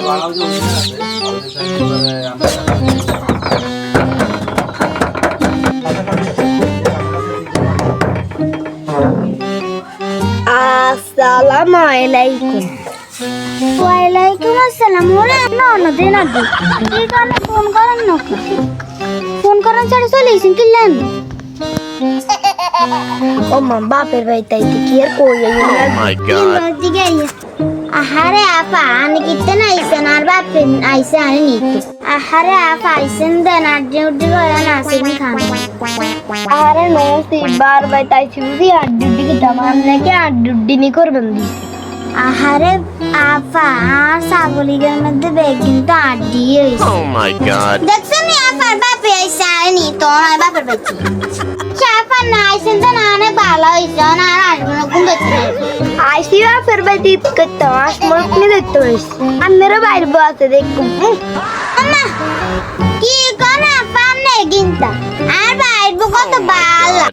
আসসালামু আলাইকুম। ওয়ালাইকুম আসসালাম। ওরে না দেন আদি এই কারণে ফোন করেন না, ফোন করেন ছাড়া চলে এসেছেন কিনলেন। ও মা বাপের বাড়িতে কি আর কই আহারে আপা আনি কিতে না আইসেন আর বাপে আইসে আনি নিতে। আহারে আপা আইসেন দেন আর ডিউটি করে না আসেন খান। আরে নসি বার বাড়িতে আইছি বুঝি আর ডিউটি কি জামান নাকি আর ডিউটি নি করবেন দিছে। আহারে আপা আর ছাগলিদের মধ্যে বেগ কিন্তু আড্ডি হয়েছে। দেখছেন নি আপার বাপে আইসে আনি তো আর বাপের বাচ্চা চাপা না আইসেন তো না অনেক ভালো হয়েছে না আর আসবো না ঘুম পাচ্ছে। আইসি বাপের বাড়িতে ঈদ করতে আসমল কিনে দেখতে হয়েছে আপনারা বাইরে বসে দেখুন। আম্মা কি কোন আপা নেই কিন্তু আর বাইরে কত ভালো